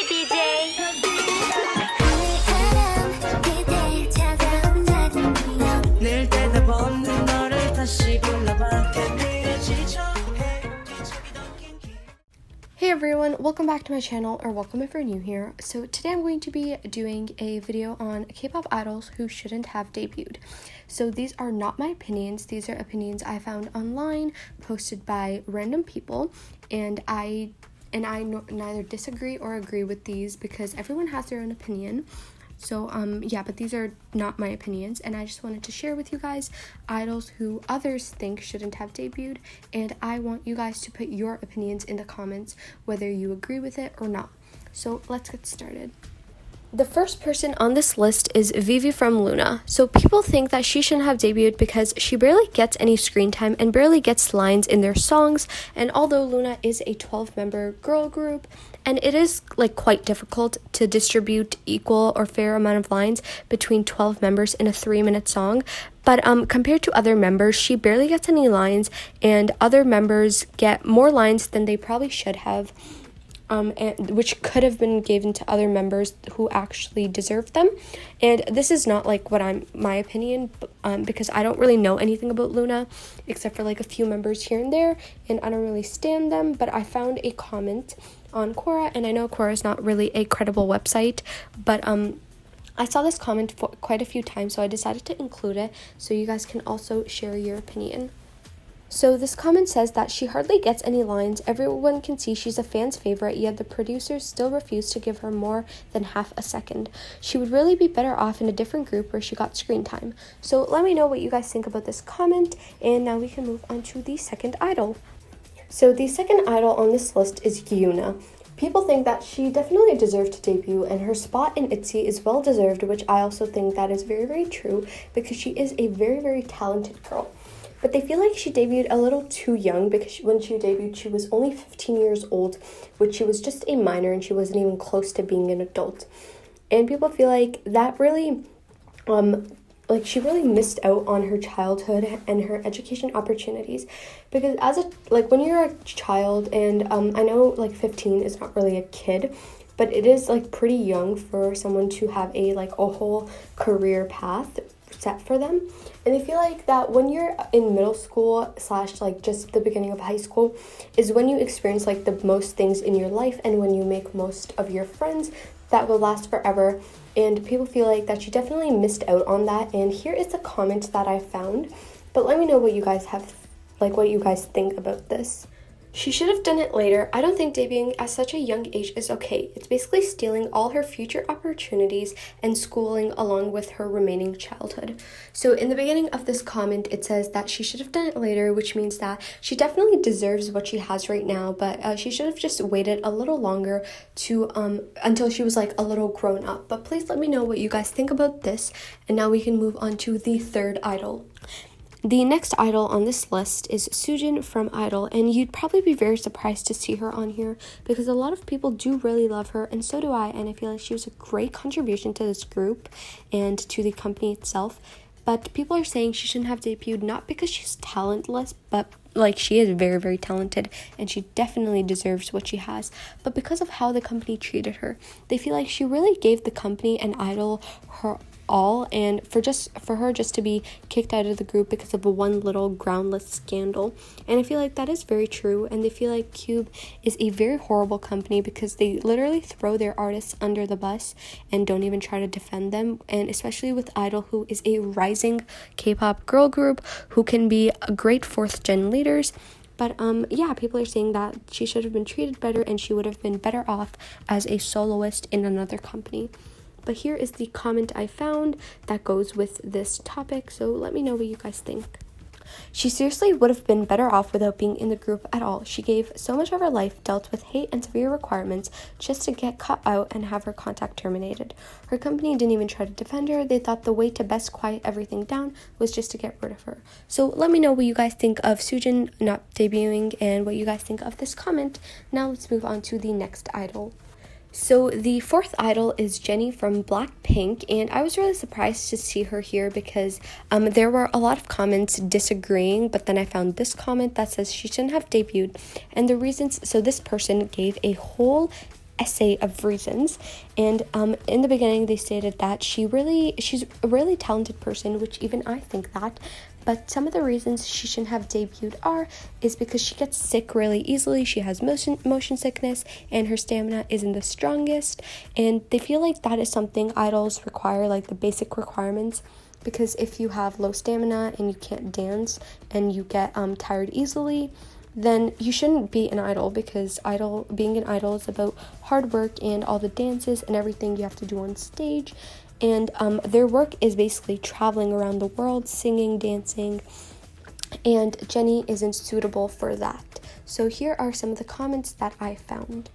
Hey everyone, welcome back to my channel, or welcome if you're new here. So today I'm going to be doing a video on K-pop idols who shouldn't have debuted. So these are not my opinions, these are opinions I found online, posted by random people, and I neither disagree or agree with these because everyone has their own opinion. So, yeah, but these are not my opinions, and I just wanted to share with you guys idols who others think shouldn't have debuted, and I want you guys to put your opinions in the comments, whether you agree with it or not. So, let's get started. The first person on this list is Vivi from Luna. So people think that she shouldn't have debuted because she barely gets any screen time and barely gets lines in their songs. And although Luna is a 12-member girl group, and it is quite difficult to distribute equal or fair amount of lines between 12 members in a 3-minute song, but compared to other members, she barely gets any lines, and other members get more lines than they probably should have. And which could have been given to other members who actually deserve them. And this is not my opinion, because I don't really know anything about Luna except for a few members here and there, and I don't really stan them. But I found a comment on Quora, and I know Quora is not really a credible website, but I saw this comment quite a few times, so I decided to include it so you guys can also share your opinion. So this comment says that she hardly gets any lines. Everyone can see she's a fan's favorite, yet the producers still refuse to give her more than half a second. She would really be better off in a different group where she got screen time. So let me know what you guys think about this comment, and now we can move on to the second idol. So the second idol on this list is Yuna. People think that she definitely deserved to debut, and her spot in ITZY is well deserved, which I also think that is very, very true, because she is a very, very talented girl. But they feel like she debuted a little too young, because when she debuted, she was only 15 years old, which she was just a minor, and she wasn't even close to being an adult. And people feel like that really, she really missed out on her childhood and her education opportunities. Because when you're a child, and I know 15 is not really a kid, but it is pretty young for someone to have a whole career path set for them. And I feel like that when you're in middle school / just the beginning of high school is when you experience the most things in your life, and when you make most of your friends that will last forever. And people feel like that she definitely missed out on that. And here is the comment that I found, but let me know what you guys have, what you guys think about this. She should have done it later. I don't think debuting at such a young age is okay. It's basically stealing all her future opportunities and schooling along with her remaining childhood. So in the beginning of this comment, it says that she should have done it later, which means that she definitely deserves what she has right now, but she should have just waited a little longer to until she was a little grown up. But please let me know what you guys think about this, and now we can move on to the third idol. The next idol on this list is Sujin from Idol, and you'd probably be very surprised to see her on here because a lot of people do really love her, and so do I, and I feel like she was a great contribution to this group and to the company itself. But people are saying she shouldn't have debuted, not because she's talentless, but she is very, very talented, and she definitely deserves what she has, but because of how the company treated her. They feel like she really gave the company and Idol her all, and for her just to be kicked out of the group because of one little groundless scandal. And I feel like that is very true, and they feel like Kpop is a very horrible company because they literally throw their artists under the bus and don't even try to defend them. And especially with Idol, who is a rising K-pop girl group who can be a great 4th gen leaders. But yeah, people are saying that she should have been treated better, and she would have been better off as a soloist in another company. But here is the comment I found that goes with this topic, so let me know what you guys think. She seriously would have been better off without being in the group at all. She gave so much of her life, dealt with hate and severe requirements just to get cut out and have her contract terminated. Her company didn't even try to defend her. They thought the way to best quiet everything down was just to get rid of her. So let me know what you guys think of Sujin not debuting and what you guys think of this comment. Now let's move on to the next idol. So the fourth idol is Johny from Blackpink, and I was really surprised to see her here because there were a lot of comments disagreeing, but then I found this comment that says she shouldn't have debuted, and the reasons, so this person gave a whole essay of reasons, and in the beginning they stated that she's a really talented person, which even I think that, but some of the reasons she shouldn't have debuted is because she gets sick really easily, she has motion sickness, and her stamina isn't the strongest, and they feel like that is something idols require, like the basic requirements, because if you have low stamina and you can't dance and you get tired easily, then you shouldn't be an idol, because being an idol is about hard work and all the dances and everything you have to do on stage. And their work is basically traveling around the world, singing, dancing, and Johny isn't suitable for that. So here are some of the comments that I found.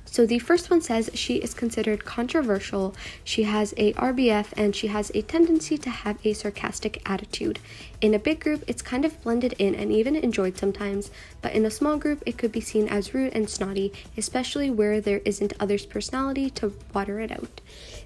So the first one says she is considered controversial, she has a RBF, and she has a tendency to have a sarcastic attitude. In a big group, it's kind of blended in and even enjoyed sometimes, but in a small group, it could be seen as rude and snotty, especially where there isn't others' personality to water it out.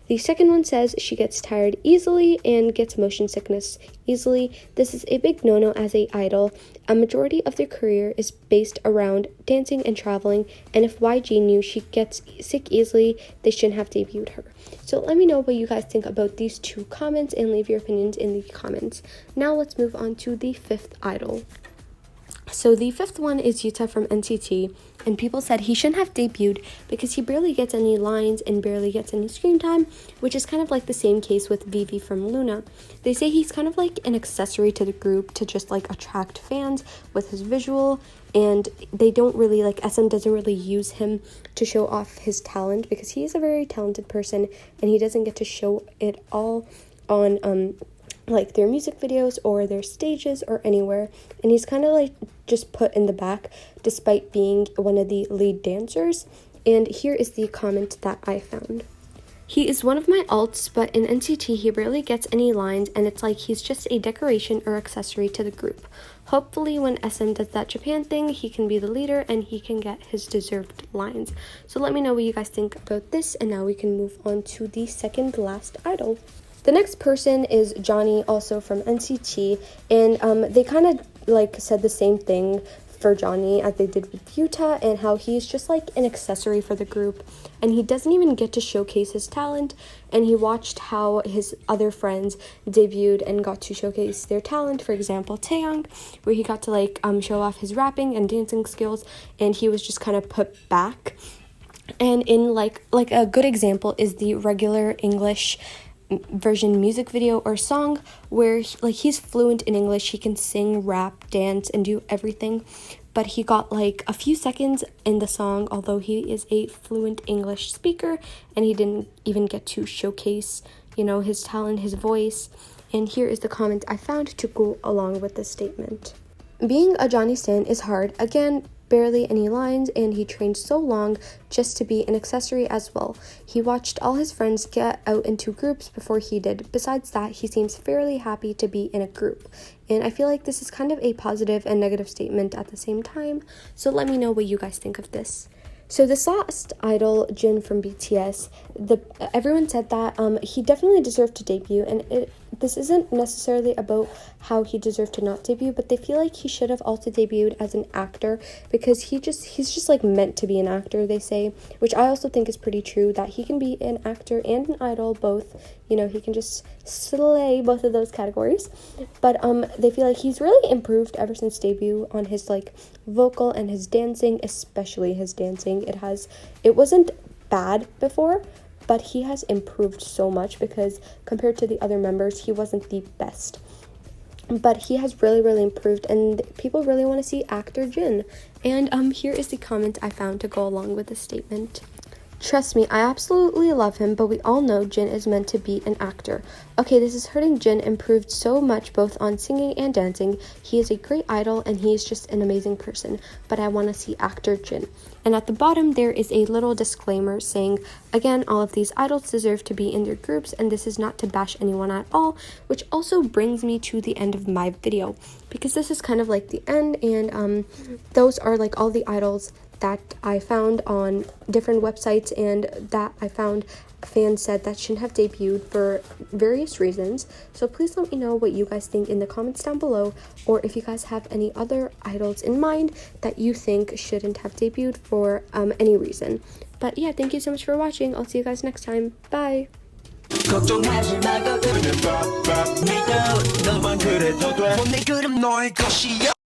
The second one says she gets tired easily and gets motion sickness easily. This is a big no-no as a idol. A majority of their career is based around dancing and traveling, and if YG knew she gets sick easily, they shouldn't have debuted her. So let me know what you guys think about these two comments and leave your opinions in the comments. Now let's move on to the fifth idol. So the fifth one is Yuta from NCT, and people said he shouldn't have debuted because he barely gets any lines and barely gets any screen time, which is kind of like the same case with Vivi from Luna. They say he's kind of like an accessory to the group to just like attract fans with his visual, and they don't really like, SM doesn't really use him to show off his talent because he is a very talented person and he doesn't get to show it all on like their music videos or their stages or anywhere, and he's kind of like just put in the back despite being one of the lead dancers. And here is the comment that I found. He is one of my alts, but in NCT he rarely gets any lines, and it's like he's just a decoration or accessory to the group. Hopefully when SM does that Japan thing, he can be the leader and he can get his deserved lines. So let me know what you guys think about this, and now we can move on to the second last idol. The next person is Johny, also from NCT, and they kind of like said the same thing for Johny as they did with Yuta, and how he's just like an accessory for the group and he doesn't even get to showcase his talent, and he watched how his other friends debuted and got to showcase their talent. For example, Taeyong, where he got to like show off his rapping and dancing skills, and he was just kind of put back. And in like a good example is the regular English version music video or song where he's fluent in English, he can sing, rap, dance, and do everything, but he got like a few seconds in the song, although he is a fluent English speaker, and he didn't even get to showcase, his talent, his voice. And here is the comment I found to go along with this statement. Being a Johny stan is hard. Again, barely any lines, and he trained so long just to be an accessory as well. He watched all his friends get out into groups before he did. Besides that, he seems fairly happy to be in a group. And I feel like this is kind of a positive and negative statement at the same time. So let me know what you guys think of this. So this last idol, Jin from BTS, everyone said that he definitely deserved to debut, and this isn't necessarily about how he deserved to not debut, but they feel like he should have also debuted as an actor, because he's just like meant to be an actor, they say, which I also think is pretty true, that he can be an actor and an idol both. He can just slay both of those categories. But they feel like he's really improved ever since debut on his like vocal and his dancing, especially his dancing. It wasn't bad before, but he has improved so much, because compared to the other members, he wasn't the best. But he has really, really improved, and people really want to see actor Jin. And here is the comment I found to go along with the statement. Trust me, I absolutely love him, but we all know Jin is meant to be an actor. Okay, this is hurting. Jin improved so much both on singing and dancing. He is a great idol and he is just an amazing person, but I want to see actor Jin. And at the bottom there is a little disclaimer saying, again, all of these idols deserve to be in their groups, and this is not to bash anyone at all, which also brings me to the end of my video, because this is kind of like the end, and those are like all the idols that I found on different websites and that I found fans said that shouldn't have debuted for various reasons. So please let me know what you guys think in the comments down below, or if you guys have any other idols in mind that you think shouldn't have debuted for any reason. But yeah, thank you so much for watching. I'll see you guys next time. Bye. 걱정하지 말고 그냥 봐. 너만 그래도 돼. 내 그럼 너의 것이야.